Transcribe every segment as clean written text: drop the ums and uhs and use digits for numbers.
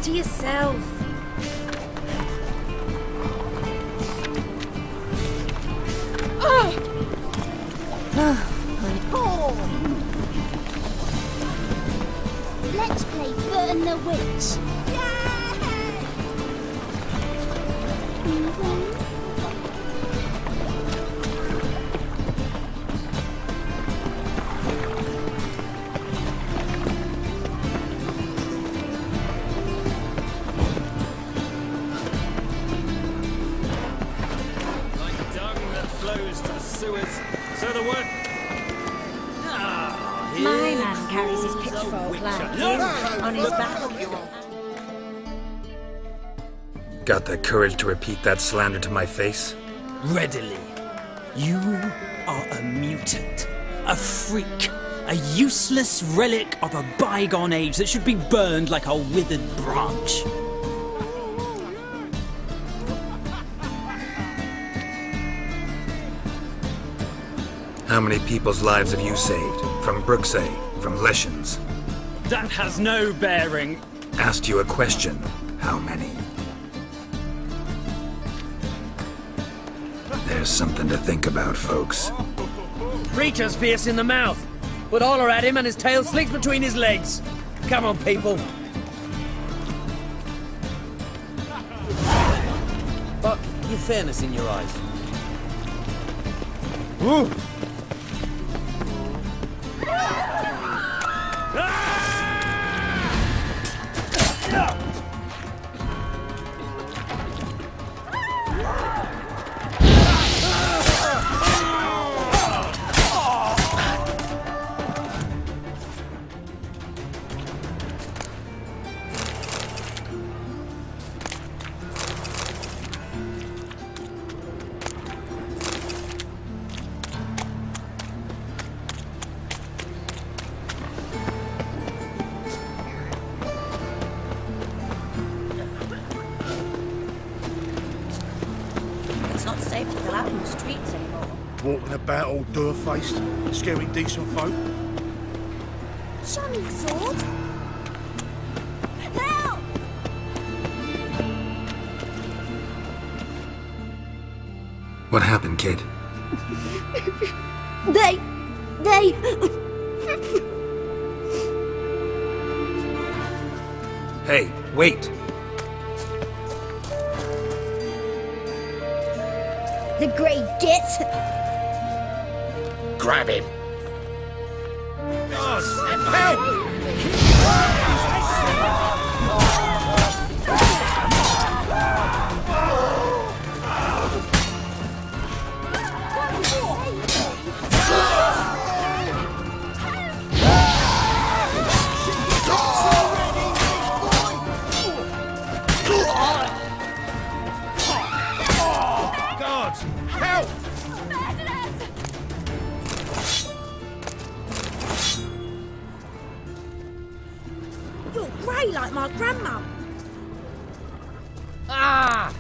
to yourself. Let's play Burn the Witch. Flows to the sewers, so the work. My man carries his pitchfork like you on his back. Got the courage to repeat that slander to my face? Readily. You are a mutant, a freak, a useless relic of a bygone age that should be burned like a withered branch. How many people's lives have you saved? From Brooksay, from Leshens? That has no bearing. Asked you a question. How many? There's something to think about, folks. Creature's fierce in the mouth, but holler at him and his tail slicks between his legs. Come on, people. But you've fairness in your eyes. Woo! It's not safe to go out in the streets anymore. Walking about all door-faced, scaring decent folk. Show me a sword. Help! What happened, kid? They... Hey, wait! The Grey Git. Grab him! Guards! Help! You're grey like my grandma. Ah!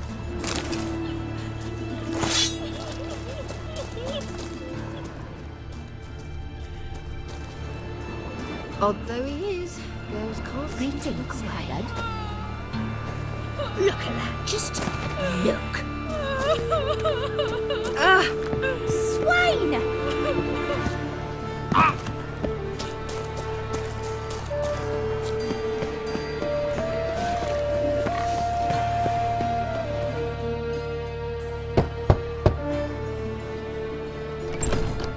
Odd though he is, girls can't be thinks like. Look at that, just look. Swain!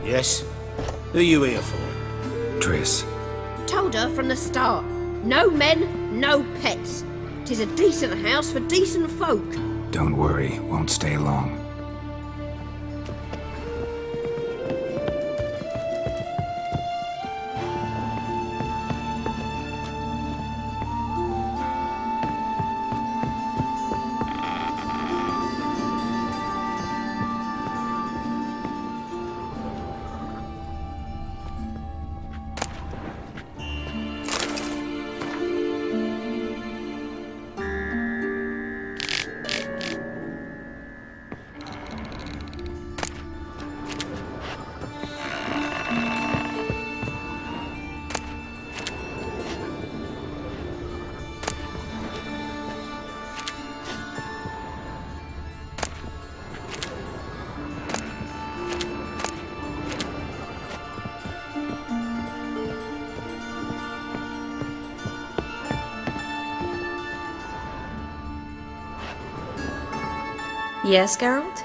Yes? Who are you here for? Triss. Told her from the start. No men, no pets. 'Tis a decent house for decent folk. Don't worry, won't stay long. Yes, Geralt?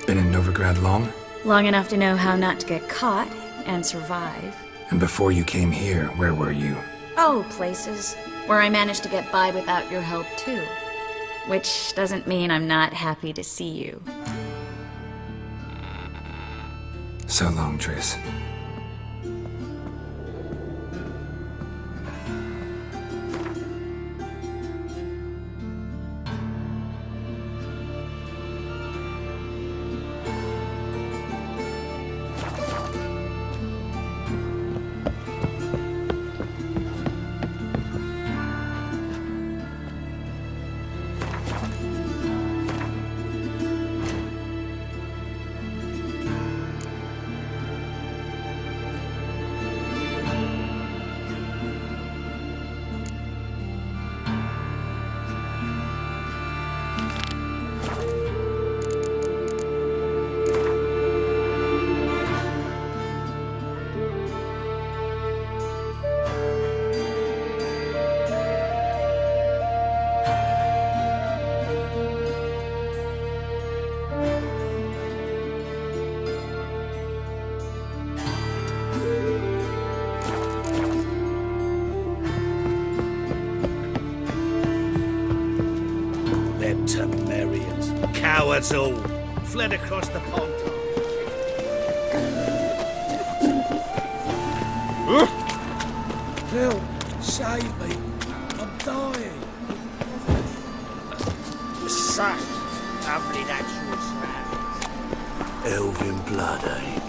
Been in Novigrad long? Long enough to know how not to get caught and survive. And before you came here, where were you? Oh, places where I managed to get by without your help, too. Which doesn't mean I'm not happy to see you. So long, Triss. Them Temerians, cowards all, fled across the pond. Help! Save me! I'm dying! Such lovely natural surroundings. Elven blood, eh?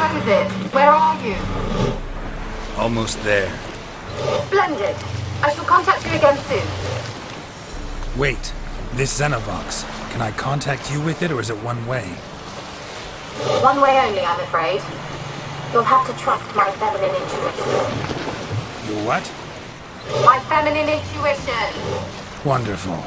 How is it? Where are you? Almost there. Splendid. I shall contact you again soon. Wait, this Xenovox. Can I contact you with it, or is it one way? One way only, I'm afraid. You'll have to trust my feminine intuition. Your what? My feminine intuition! Wonderful.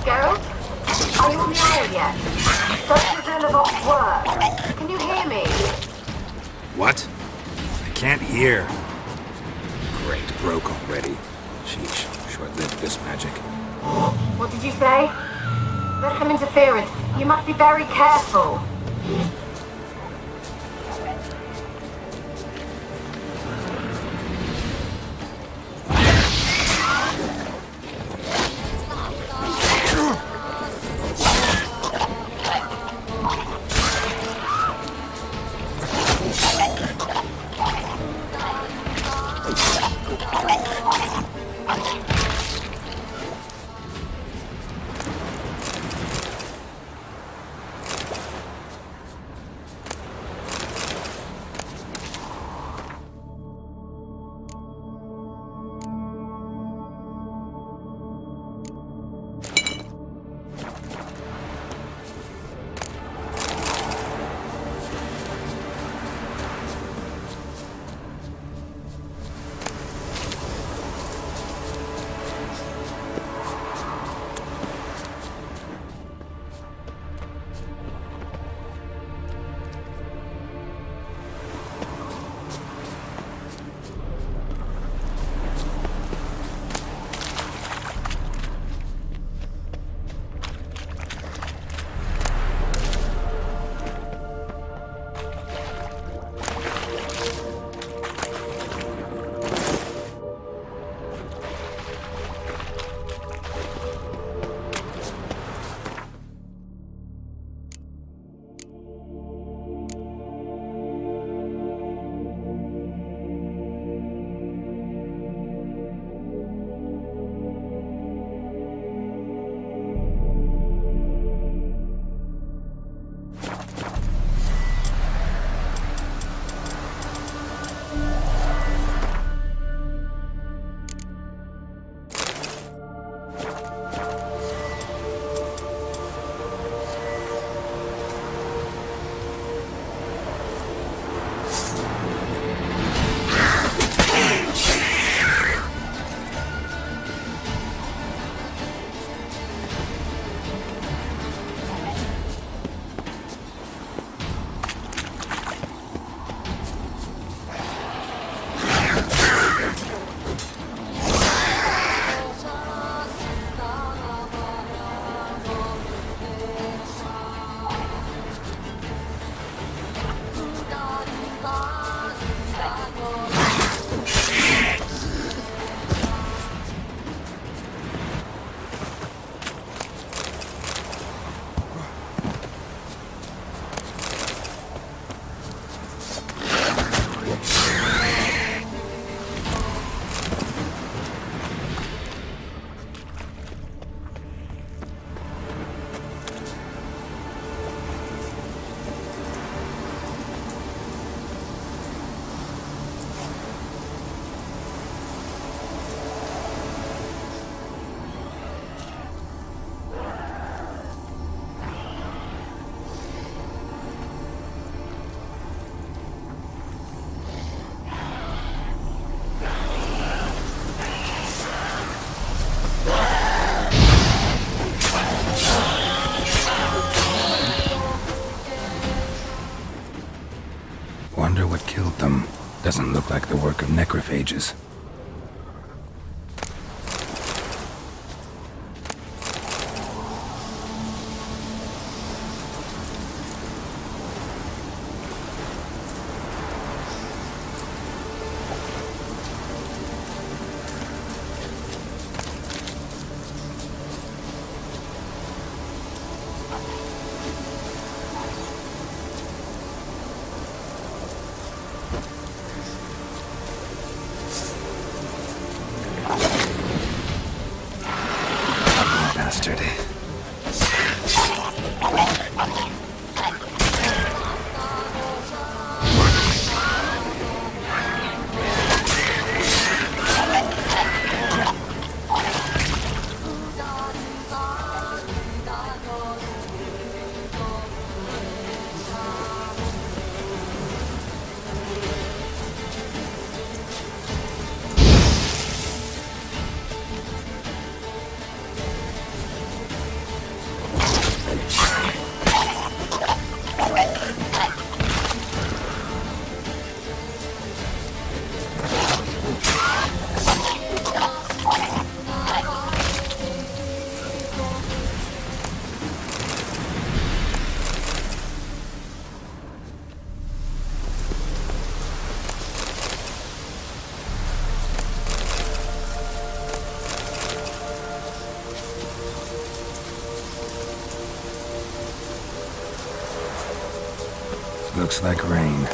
Geralt? Are you on the island yet? Does the Xenovox work? Can you hear me? What? I can't hear. Great, broke already. Sheesh, short-lived this magic. What did you say? There's some interference. You must be very careful. Wonder what killed them. Doesn't look like the work of necrophages. Bastard. Looks like rain.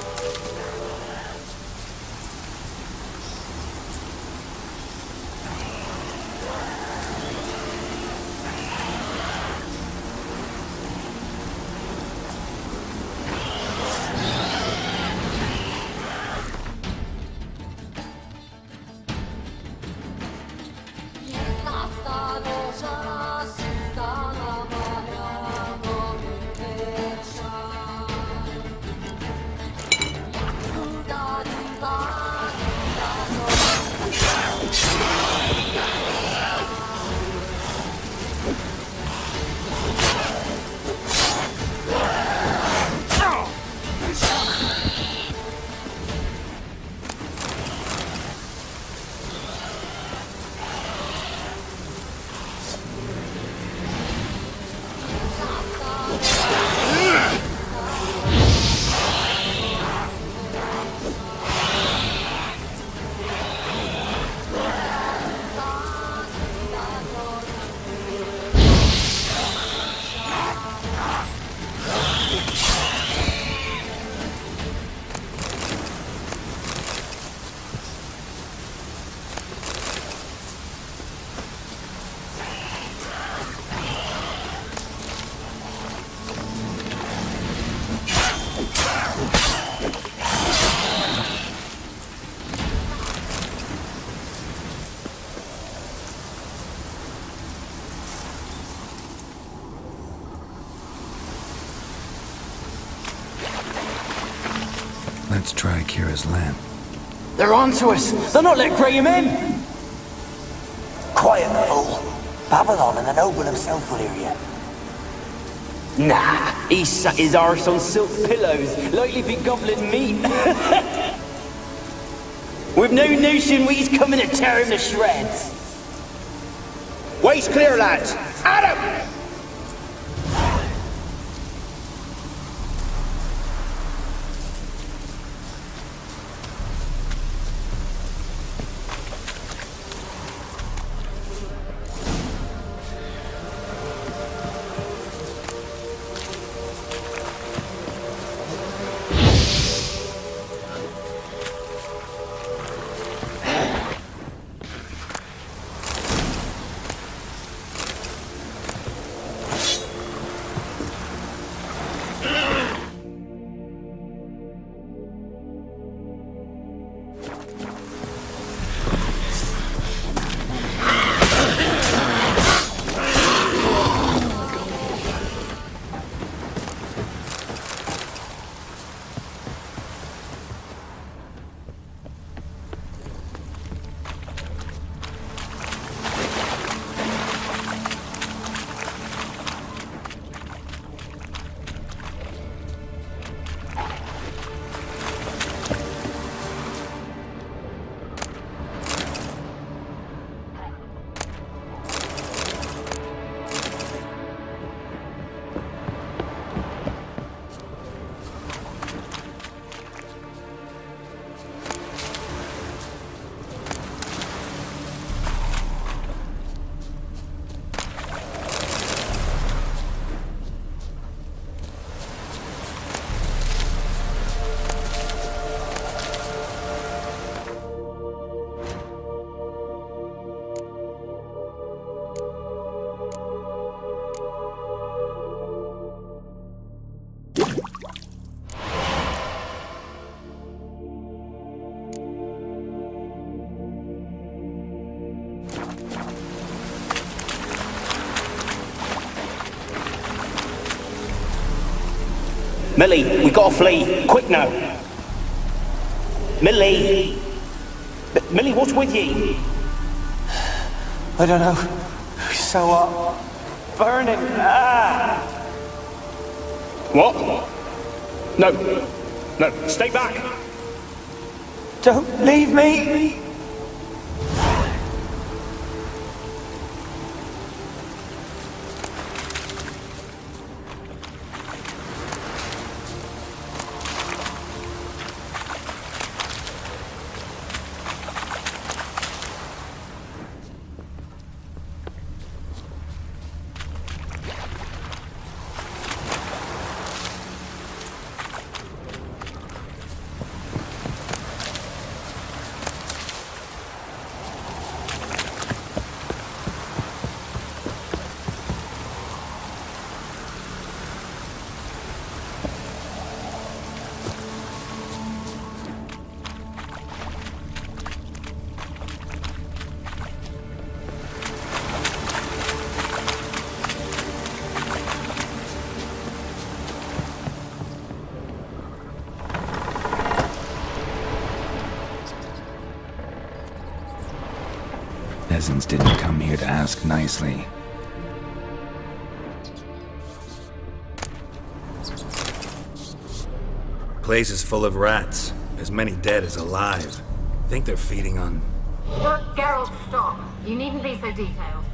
Let's try Kira's lamp. They're on to us! They're not letting Graham in! Quiet, fool. Babylon and the noble himself will hear you. Nah, he sat his arse on silk pillows, likely be gobbling meat. We've no notion we's coming to tear him to shreds. Waist clear, lads! Adam! Millie, we gotta flee. Quick now. Millie! Millie, what's with ye? I don't know. So hot. Burning. Ah! What? No. No, stay back. Don't leave me! Peasants didn't come here to ask nicely. Place is full of rats. As many dead as alive. Think they're feeding on... Look, Geralt, stop. You needn't be so detailed.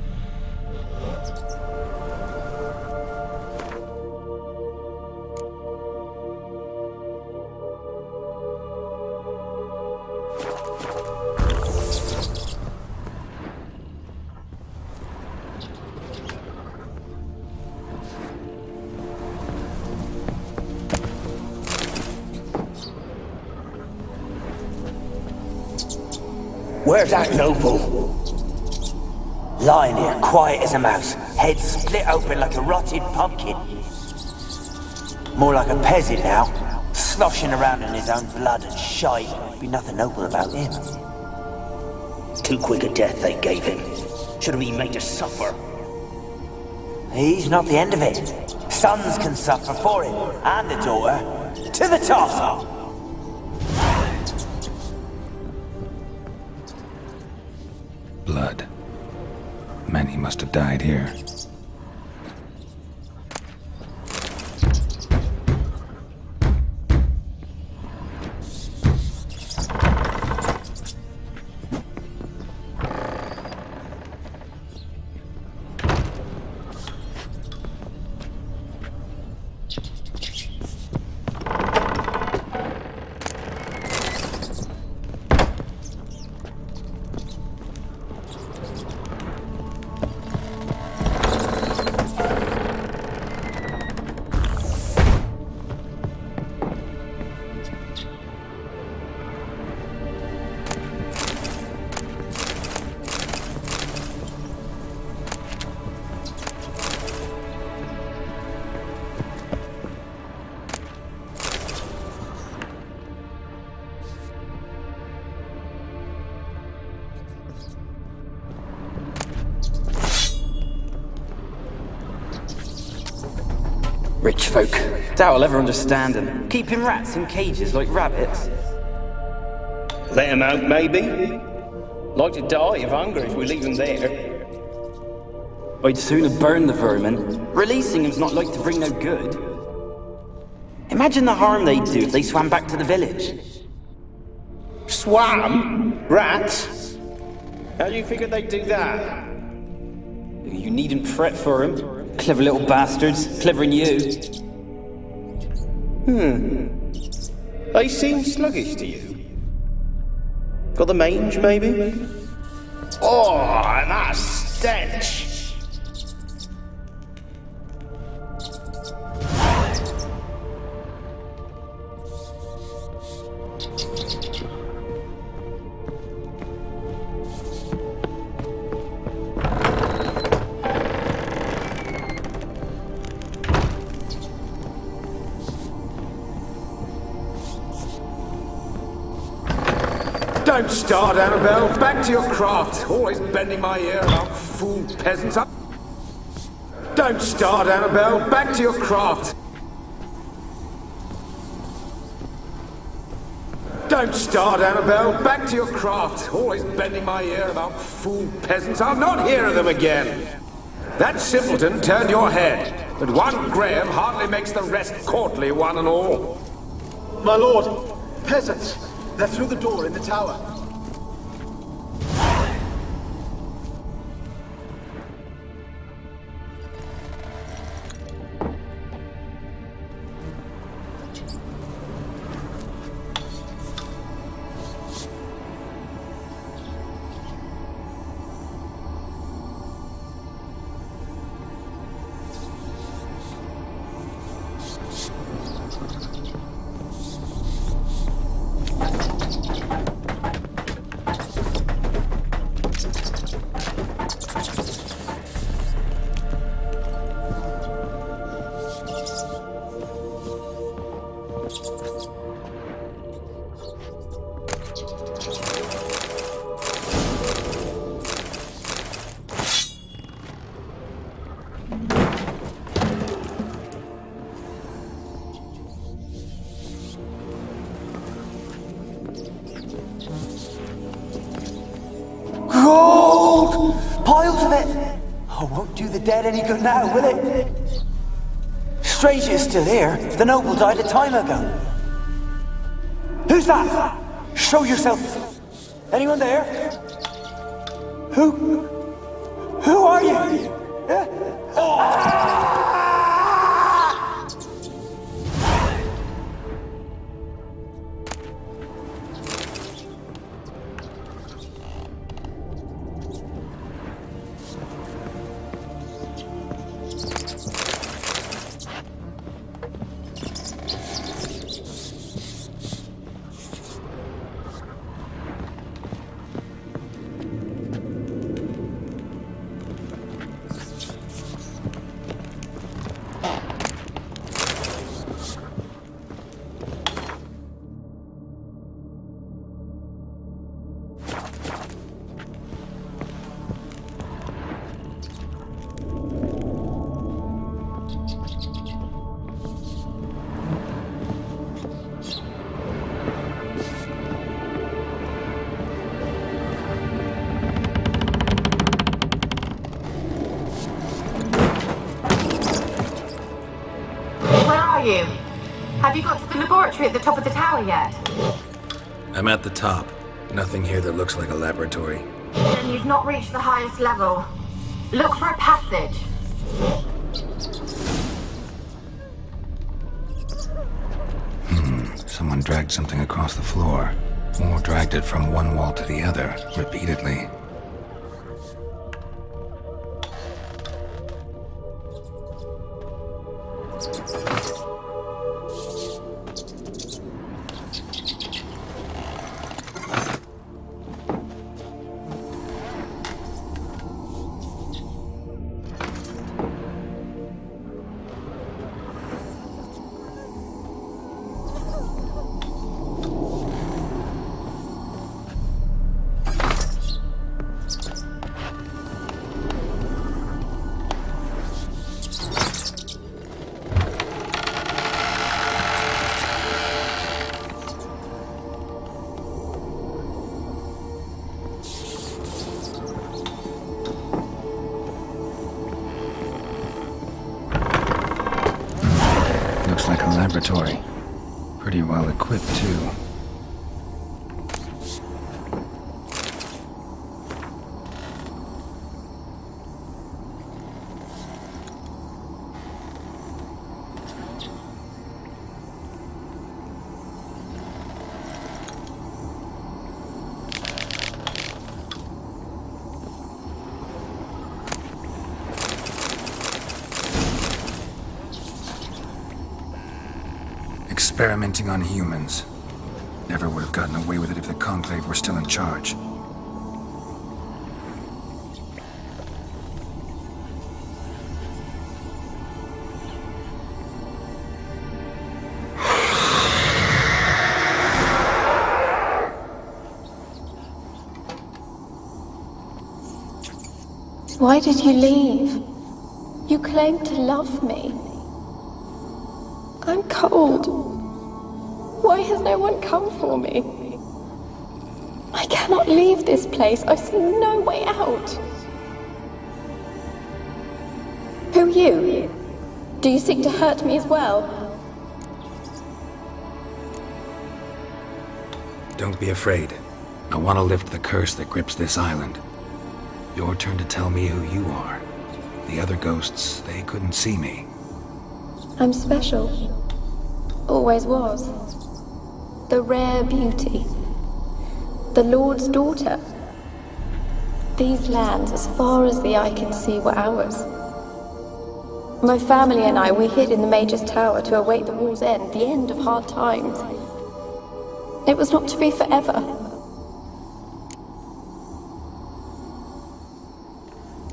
Where's that noble? Lying here, quiet as a mouse, head split open like a rotted pumpkin. More like a peasant now, sloshing around in his own blood and shite. Be nothing noble about him. Too quick a death they gave him. Should have been made to suffer. He's not the end of it. Sons can suffer for him, and the daughter. To the top! Blood. Many must have died here. Rich folk. Doubt I'll ever understand them. Keeping rats in cages like rabbits. Let him out, maybe? Like to die of hunger if we leave him there. I'd sooner burn the vermin. Releasing him's not like to bring no good. Imagine the harm they'd do if they swam back to the village. Swam? Rats? How do you figure they'd do that? You needn't fret for him. Clever little bastards. Clever than you. They seem sluggish to you. Got the mange, maybe? Oh, and that stench! Don't start, Annabelle. Back to your craft. Always bending my ear about fool peasants. Don't start, Annabelle. Back to your craft. Don't start, Annabelle. Back to your craft. Always bending my ear about fool peasants. I'll not hear of them again. That simpleton turned your head, but one Graham hardly makes the rest courtly, one and all. My lord, peasants. They're through the door in the tower. Gold! Piles of it! Oh, won't do the dead any good now, will it? Strange it's still here. The noble died a time ago. Who's that? Show yourself. Anyone there? Who are you? You? Have you got to the laboratory at the top of the tower yet? I'm at the top. Nothing here that looks like a laboratory. Then you've not reached the highest level. Look for a passage. Someone dragged something across the floor. Or dragged it from one wall to the other, repeatedly. Looks like a laboratory. Pretty well equipped, too. Experimenting on humans. Never would have gotten away with it if the Conclave were still in charge. Why did you leave? You claimed to love me. I'm cold. Why has no one come for me? I cannot leave this place. I see no way out. Who are you? Do you seek to hurt me as well? Don't be afraid. I want to lift the curse that grips this island. Your turn to tell me who you are. The other ghosts, they couldn't see me. I'm special. Always was. The rare beauty. The Lord's daughter. These lands, as far as the eye can see, were ours. My family and I, we hid in the Major's Tower to await the war's end, the end of hard times. It was not to be forever.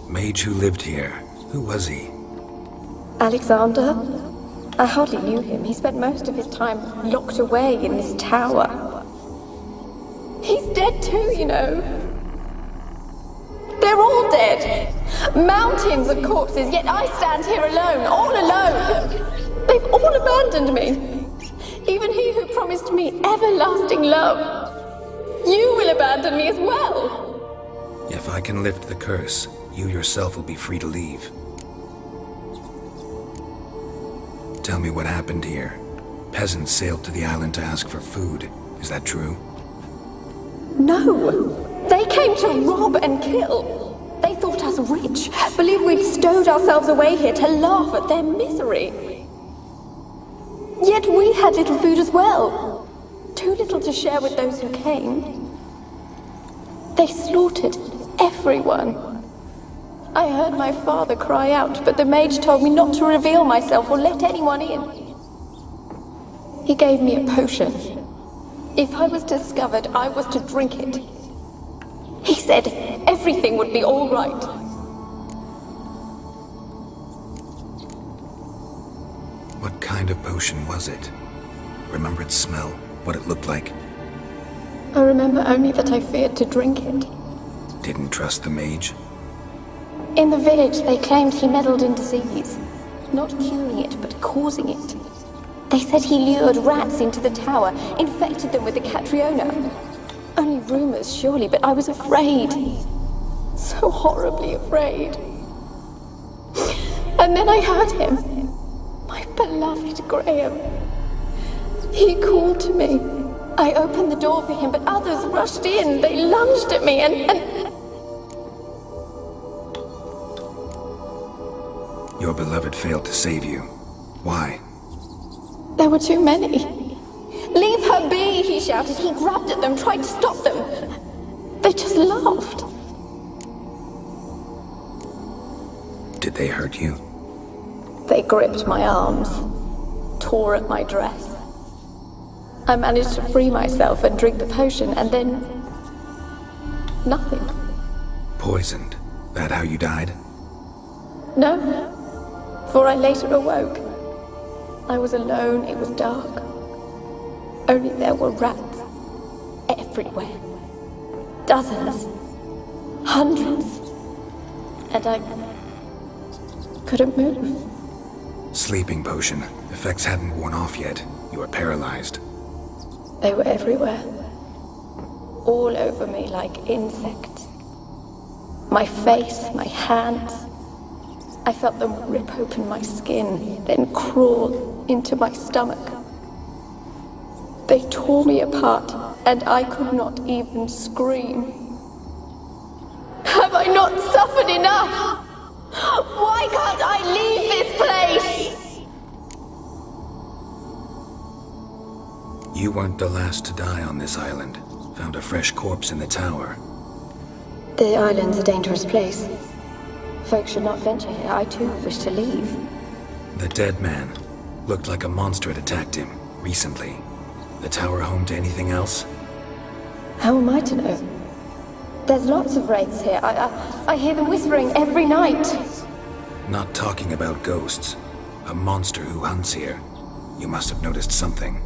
Mage who lived here. Who was he? Alexander? I hardly knew him. He spent most of his time locked away in this tower. He's dead too, you know. They're all dead. Mountains of corpses, yet I stand here alone, all alone. They've all abandoned me. Even he who promised me everlasting love. You will abandon me as well. If I can lift the curse, you yourself will be free to leave. Tell me what happened here. Peasants sailed to the island to ask for food. Is that true? No. They came to rob and kill. They thought us rich, believed we'd stowed ourselves away here to laugh at their misery. Yet we had little food as well. Too little to share with those who came. They slaughtered everyone. I heard my father cry out, but the mage told me not to reveal myself or let anyone in. He gave me a potion. If I was discovered, I was to drink it. He said everything would be all right. What kind of potion was it? Remember its smell? What it looked like? I remember only that I feared to drink it. Didn't trust the mage? In the village, they claimed he meddled in disease. Not curing it, but causing it. They said he lured rats into the tower, infected them with the Catriona. Only rumors, surely, but I was afraid. So horribly afraid. And then I heard him. My beloved Graham. He called to me. I opened the door for him, but others rushed in. They lunged at me and... Your beloved failed to save you. Why? There were too many. Leave her be, he shouted. He grabbed at them, tried to stop them. They just laughed. Did they hurt you? They gripped my arms, tore at my dress. I managed to free myself and drink the potion, and then... nothing. Poisoned. That how you died? No, for I later awoke. I was alone, it was dark. Only there were rats everywhere. Dozens. Hundreds. And I couldn't move. Sleeping potion. Effects hadn't worn off yet. You were paralyzed. They were everywhere. All over me like insects. My face, my hands. I felt them rip open my skin, then crawl into my stomach. They tore me apart, and I could not even scream. Have I not suffered enough? Why can't I leave this place? You weren't the last to die on this island. Found a fresh corpse in the tower. The island's a dangerous place. Folks should not venture here. I too wish to leave. The dead man. Looked like a monster had attacked him, recently. The tower home to anything else? How am I to know? There's lots of wraiths here. I hear them whispering every night. Not talking about ghosts. A monster who hunts here. You must have noticed something.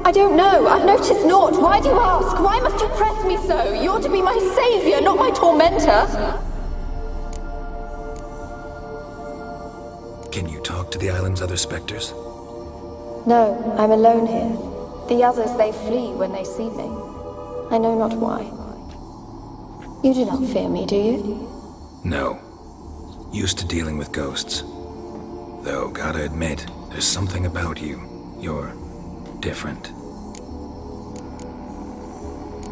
I don't know. I've noticed naught. Why do you ask? Why must you press me so? You're to be my savior, not my tormentor. Can you talk to the island's other specters? No, I'm alone here. The others, they flee when they see me. I know not why. You do not fear me, do you? No. Used to dealing with ghosts. Though, gotta admit, there's something about you. You're different.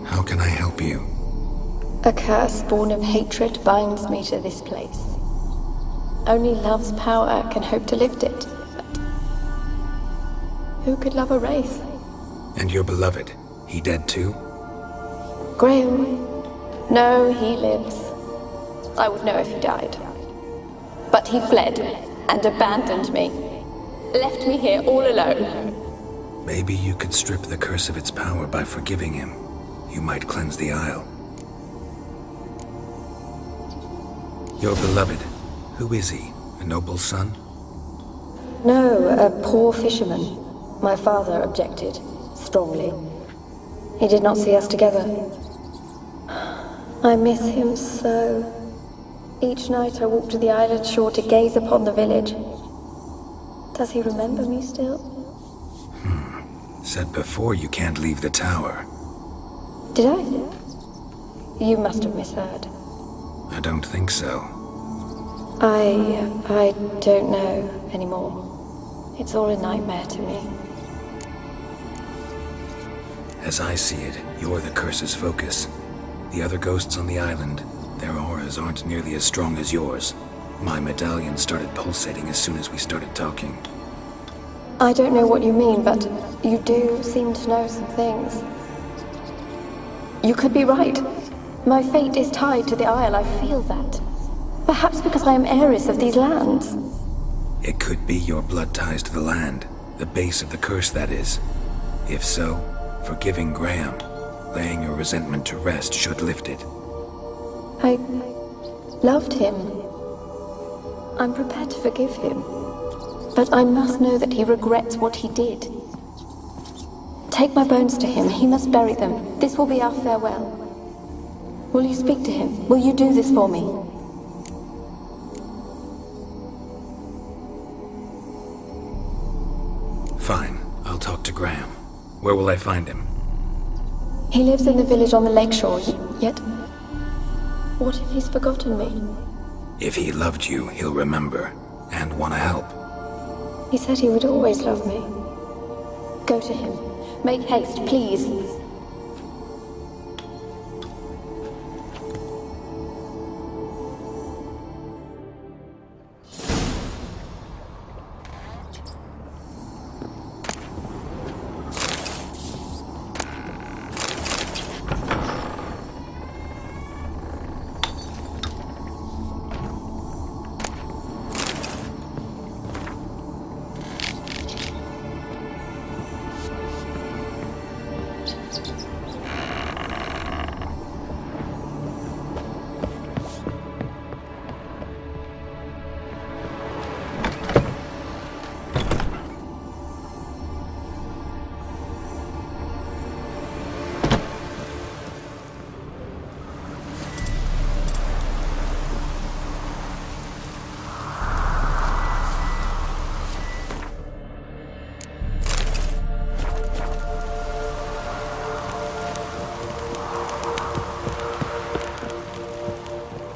How can I help you? A curse born of hatred binds me to this place. Only love's power can hope to lift it. But who could love a wraith? And your beloved, he dead too? Graham? No, he lives. I would know if he died. But he fled and abandoned me. Left me here all alone. Maybe you could strip the curse of its power by forgiving him. You might cleanse the Isle. Your beloved, who is he? A noble son? No, a poor fisherman. My father objected, strongly. He did not see us together. I miss him so. Each night I walk to the island shore to gaze upon the village. Does he remember me still? Said before you can't leave the tower. Did I? You must have misheard. I don't think so. I don't know anymore. It's all a nightmare to me. As I see it, you're the curse's focus. The other ghosts on the island, their auras aren't nearly as strong as yours. My medallion started pulsating as soon as we started talking. I don't know what you mean, but you do seem to know some things. You could be right. My fate is tied to the Isle, I feel that. Perhaps because I am heiress of these lands. It could be your blood ties to the land, the base of the curse, that is. If so, forgiving Graham, laying your resentment to rest should lift it. I loved him. I'm prepared to forgive him. But I must know that he regrets what he did. Take my bones to him. He must bury them. This will be our farewell. Will you speak to him? Will you do this for me? Fine. I'll talk to Graham. Where will I find him? He lives in the village on the lakeshore, yet... What if he's forgotten me? If he loved you, he'll remember, and want to help. He said he would always love me. Go to him. Make haste, please.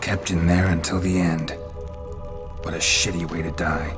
Kept in there until the end. What a shitty way to die.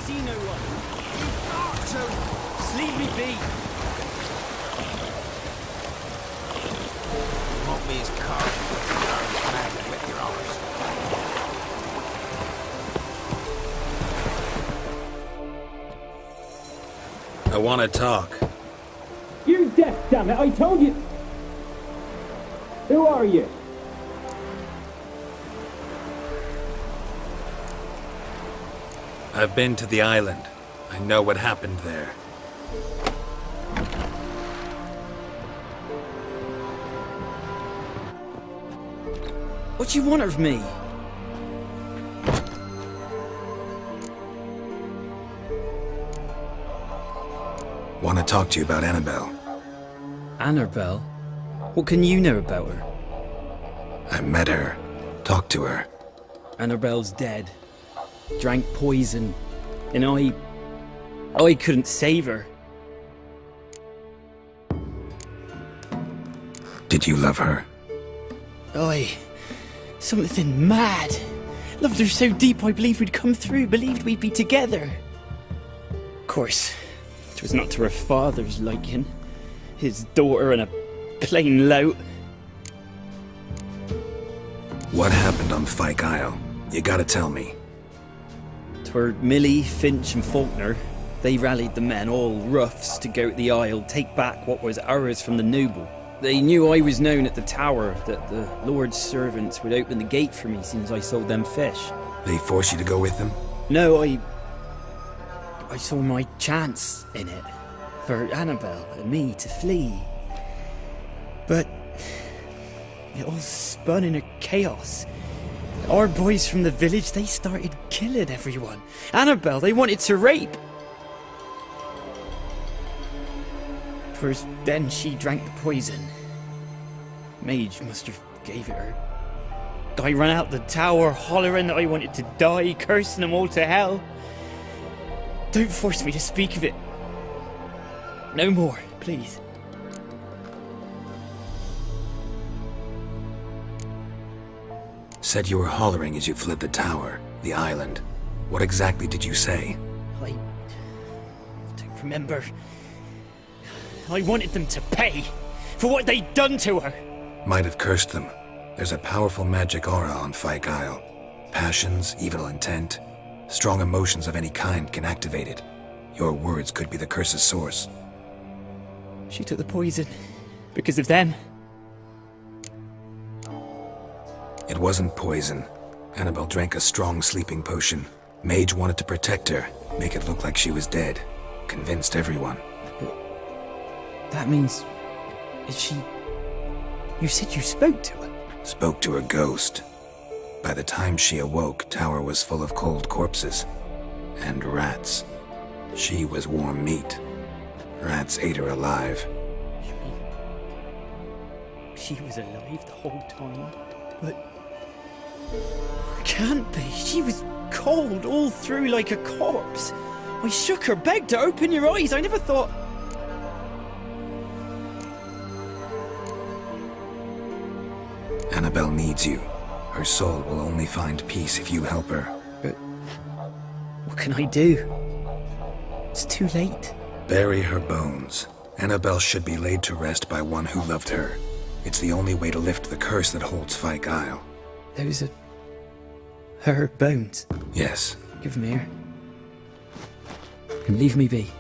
see no one. So, just leave me be. Won't be his car. Magnet with your arms. I want to talk. You're deaf, damn it! I told you. Who are you? I've been to the island. I know what happened there. What do you want of me? Want to talk to you about Annabelle. Annabelle? What can you know about her? I met her. Talked to her. Annabelle's dead. Drank poison. And I couldn't save her. Did you love her? Something mad. Loved her so deep I believed we'd come through, believed we'd be together. Of course, it was not to her father's liking. His daughter and a plain lout. What happened on Fyke Isle? You gotta tell me. 'Twere Millie, Finch and Faulkner. They rallied the men, all roughs, to go to the Isle, take back what was ours from the noble. They knew I was known at the tower, that the Lord's servants would open the gate for me since I sold them fish. They forced you to go with them? No, I saw my chance in it, for Annabelle and me to flee. But it all spun in a chaos. Our boys from the village, they started killing everyone. Annabelle, they wanted to rape. First, then she drank the poison. Mage must have gave it her. I ran out the tower, hollering that I wanted to die, cursing them all to hell. Don't force me to speak of it. No more, please. Said you were hollering as you fled the tower, the island. What exactly did you say? I don't remember. I wanted them to pay for what they'd done to her. Might have cursed them. There's a powerful magic aura on Fyke Isle. Passions, evil intent, strong emotions of any kind can activate it. Your words could be the curse's source. She took the poison because of them. It wasn't poison. Annabelle drank a strong sleeping potion. Mage wanted to protect her, make it look like she was dead. Convinced everyone. That means... is she... You said you spoke to her? Spoke to her ghost. By the time she awoke, tower was full of cold corpses. And rats. She was warm meat. Rats ate her alive. You mean... she was alive the whole time? But... can't be. She was cold all through like a corpse. I shook her, begged her, open your eyes. I never thought... Annabelle needs you. Her soul will only find peace if you help her. But... what can I do? It's too late. Bury her bones. Annabelle should be laid to rest by one who loved her. It's the only way to lift the curse that holds Fyke Isle. Those are... her bones? Yes. Give them here. And leave me be.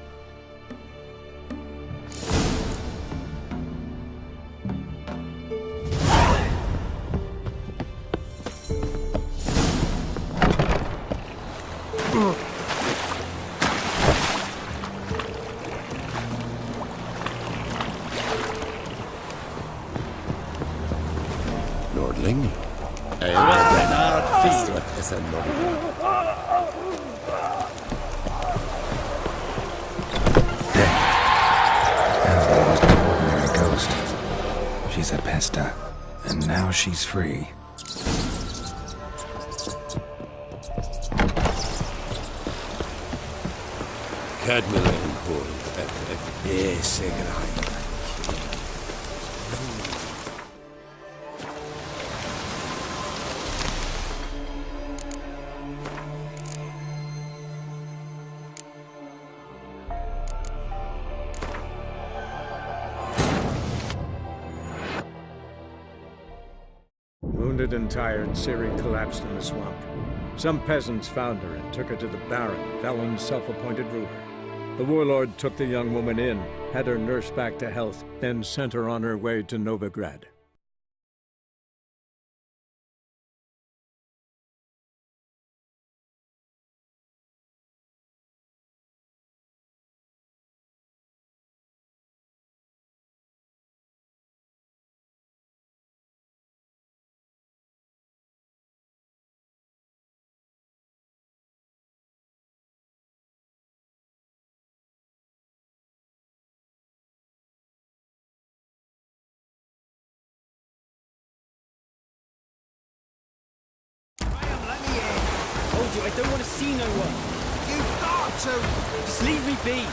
Lordling? Annabelle was no ordinary ghost. She's a pesta, and now she's free. Cadmilan Hall. Yes, Wounded and tired, Ciri collapsed in the swamp. Some peasants found her and took her to the Baron, Valen's self-appointed ruler. The warlord took the young woman in, had her nursed back to health, then sent her on her way to Novigrad. Told you, I don't want to see no one. You've got to! Just leave me be.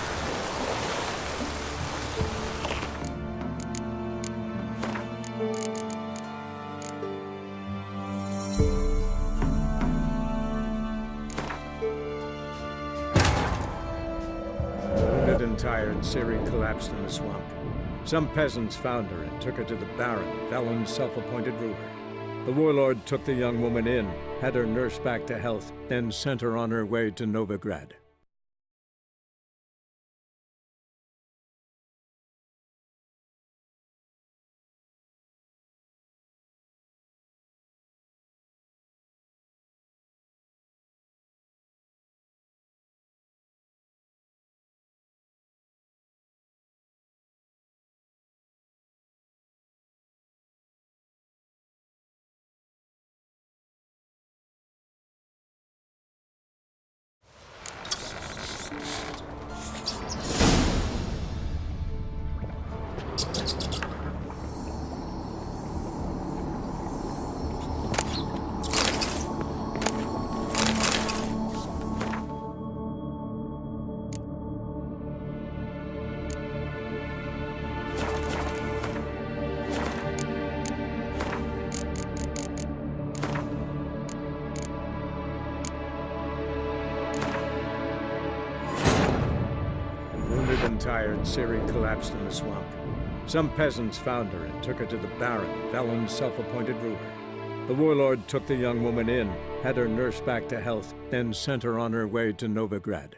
Wounded and tired, Ciri collapsed in the swamp. Some peasants found her and took her to the Baron, Valen's self-appointed ruler. The warlord took the young woman in, had her nursed back to health, then sent her on her way to Novigrad. Wounded and tired, Ciri collapsed in the swamp. Some peasants found her and took her to the Baron, Valen's self-appointed ruler. The warlord took the young woman in, had her nursed back to health, then sent her on her way to Novigrad.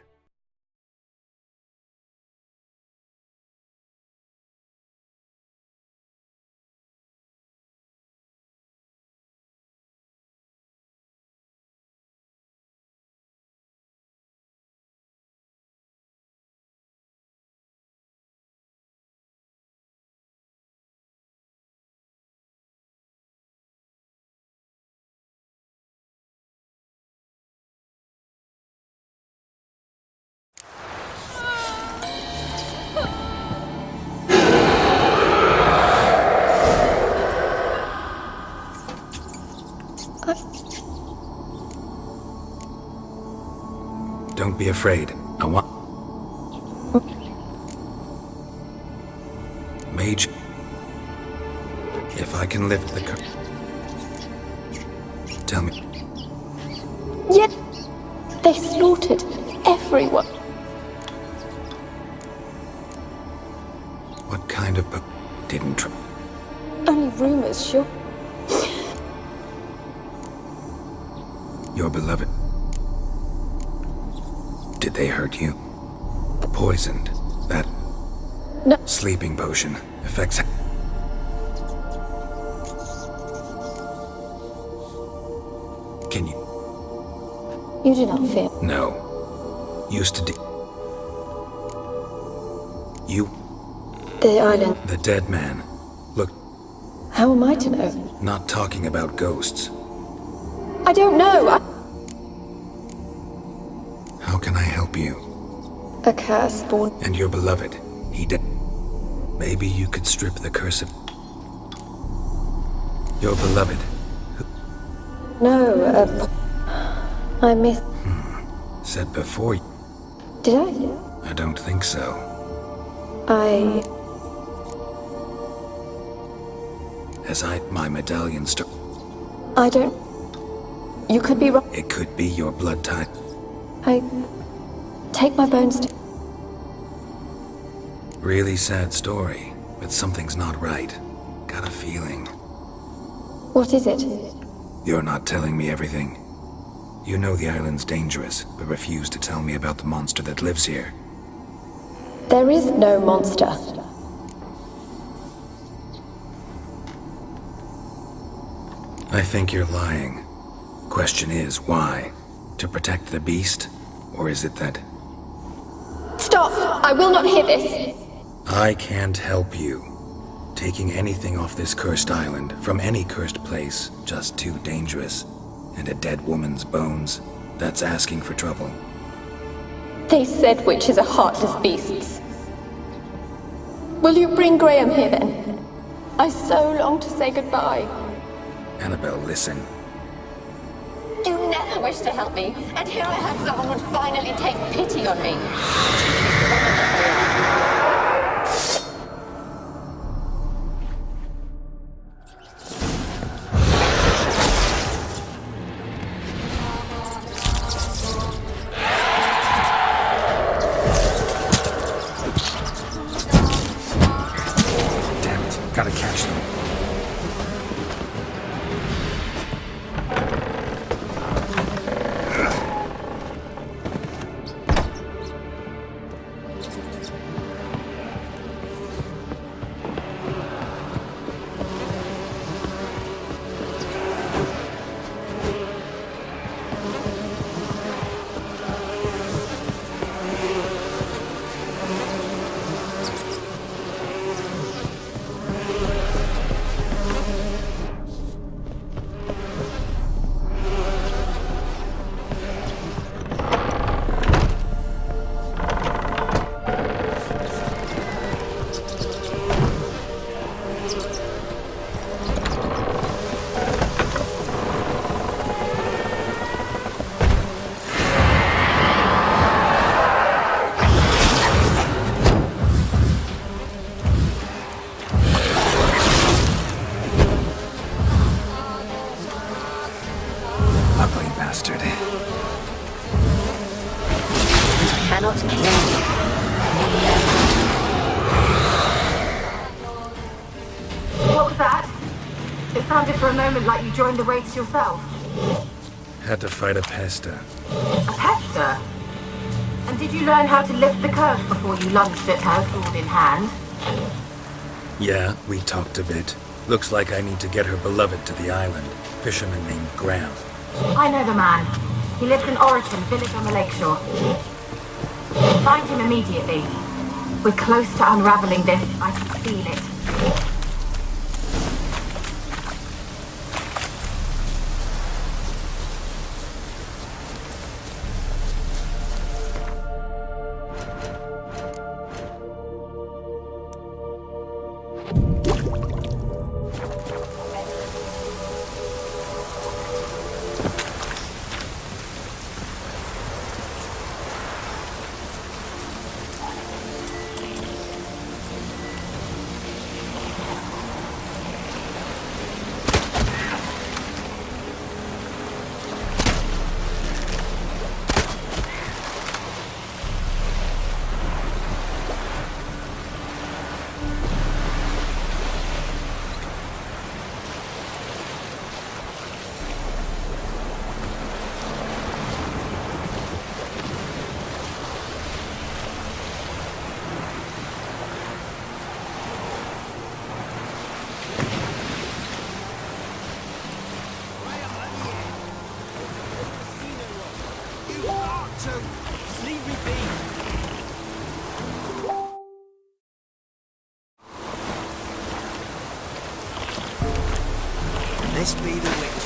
Don't be afraid. I want... Mage... If I can lift the cur... Tell me... Yet they slaughtered everyone. What kind of... Didn't try... Only rumors, sure. Your beloved... Did they hurt you? Poisoned. That... No. Sleeping potion affects... Can you... You do not fear. No. Used to You... The island. The dead man. Look, How am I to know? not talking about ghosts. I don't know. How can I help you? A curse born. And your beloved. He did. Maybe you could strip the curse of... Your beloved. No, I missed. Said before... Did I? I don't think so. As my medallion I don't... You could be wrong. It could be your blood type. I... Take my bones to... Really sad story, but something's not right. Got a feeling. What is it? You're not telling me everything. You know the island's dangerous, but refuse to tell me about the monster that lives here. There is no monster. I think you're lying. Question is, why? To protect the beast? Or is it that... Stop! I will not hear this! I can't help you. Taking anything off this cursed island, from any cursed place, just too dangerous. And a dead woman's bones, that's asking for trouble. They said witches are heartless beasts. Will you bring Graham here then? I so long to say goodbye. Annabelle, listen. You never wished to help me, and here I have someone would finally take pity on me. Gotta catch them. Cannot kill you. What was that? It sounded for a moment like you joined the race yourself. Had to fight a pester. A pester? And did you learn how to lift the curse before you lunged at her, sword in hand? Yeah, we talked a bit. Looks like I need to get her beloved to the island. Fisherman named Graham. I know the man. He lives in Orriton, village on the lakeshore. Find him immediately. We're close to unraveling this. I can feel it. This be the witch.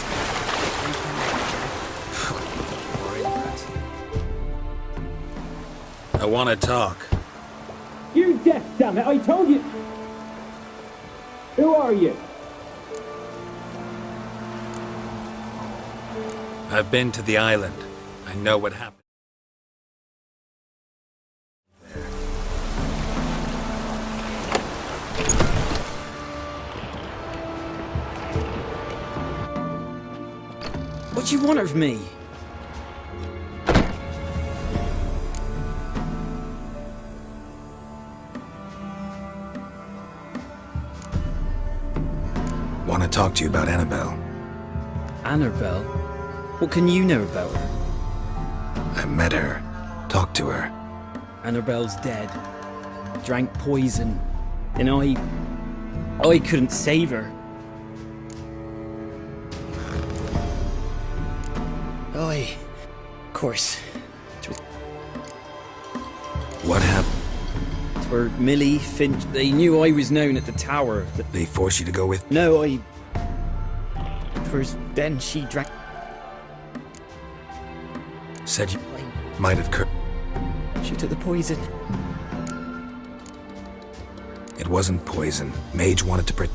I want to talk. You deaf, damn it! I told you. Who are you? I've been to the island. I know what happened. What do you want of me? Want to talk to you about Annabelle. Annabelle? What can you know about her? I met her. Talked to her. Annabelle's dead. Drank poison. And I couldn't save her. Of course. What happened? For Millie, Finch, they knew I was known at the tower. They forced you to go with... No, First, then she drank... Said you might have She took the poison. It wasn't poison. Mage wanted to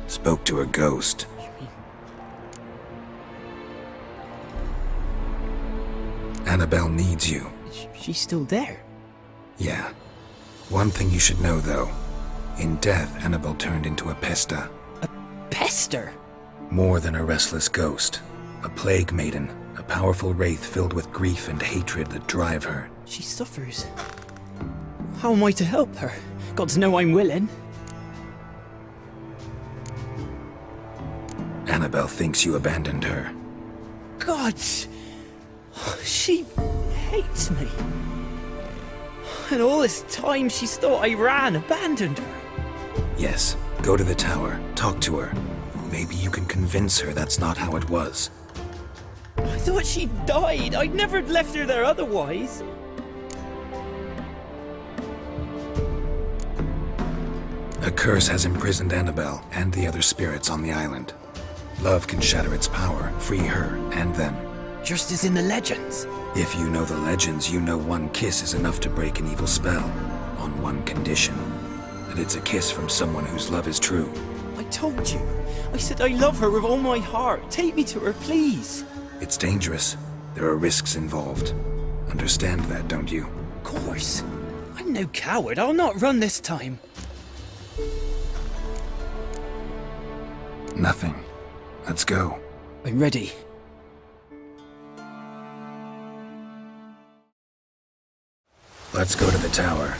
spoke to a ghost. Annabelle needs you. She's still there? Yeah. One thing you should know, though. In death, Annabelle turned into a pesta. A pester? More than a restless ghost. A plague maiden. A powerful wraith filled with grief and hatred that drive her. She suffers. How am I to help her? Gods know I'm willing. Annabelle thinks you abandoned her. Gods! She hates me. And all this time she's thought I abandoned her. Yes, go to the tower, talk to her. Maybe you can convince her that's not how it was. I thought she died. I'd never left her there otherwise. A curse has imprisoned Annabelle and the other spirits on the island. Love can shatter its power, free her and them. Just as in the legends. If you know the legends, you know one kiss is enough to break an evil spell. On one condition. That it's a kiss from someone whose love is true. I told you. I said I love her with all my heart. Take me to her, please. It's dangerous. There are risks involved. Understand that, don't you? Of course. I'm no coward. I'll not run this time. Nothing. Let's go. I'm ready. Let's go to the tower.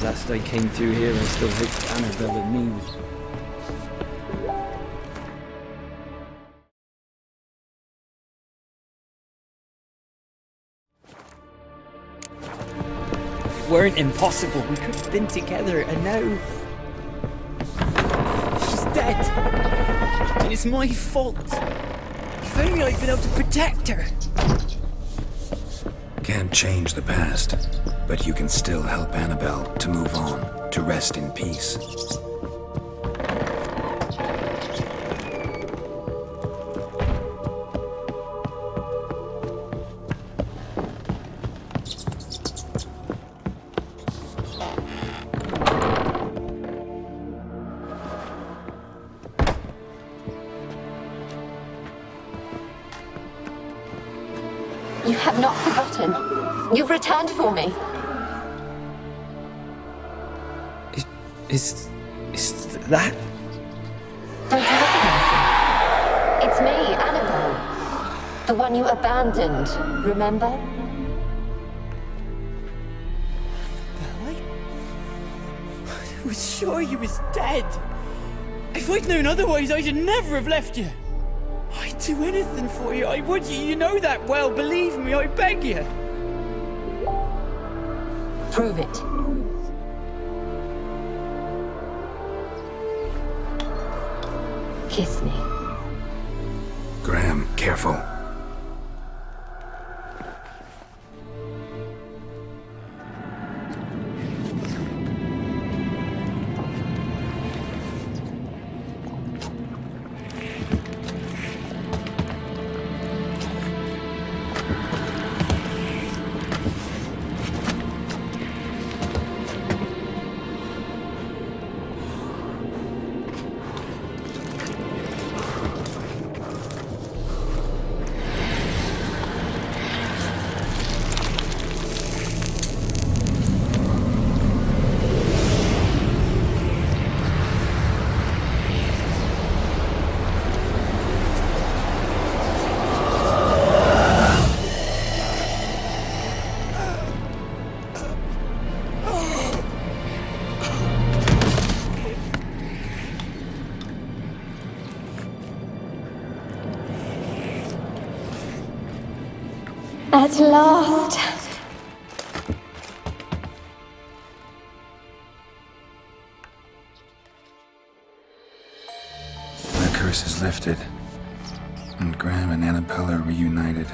Last I came through here, I still hoped Annabelle and me would... It weren't impossible. We could have been together, and now... she's dead. And it's my fault. If only I'd been able to protect her. Can't change the past, but you can still help Annabelle to move on, to rest in peace. You have not forgotten. You've returned for me. Is that? Don't recognize me. It's me, Annabelle. The one you abandoned, remember? I was sure you was dead. If I'd known otherwise, I'd never have left you. I'd do anything for you. I would. You know that well. Believe me, I beg you. Prove it. Kiss me. Graham, careful. At last. The curse is lifted, and Graham and Annabella are reunited.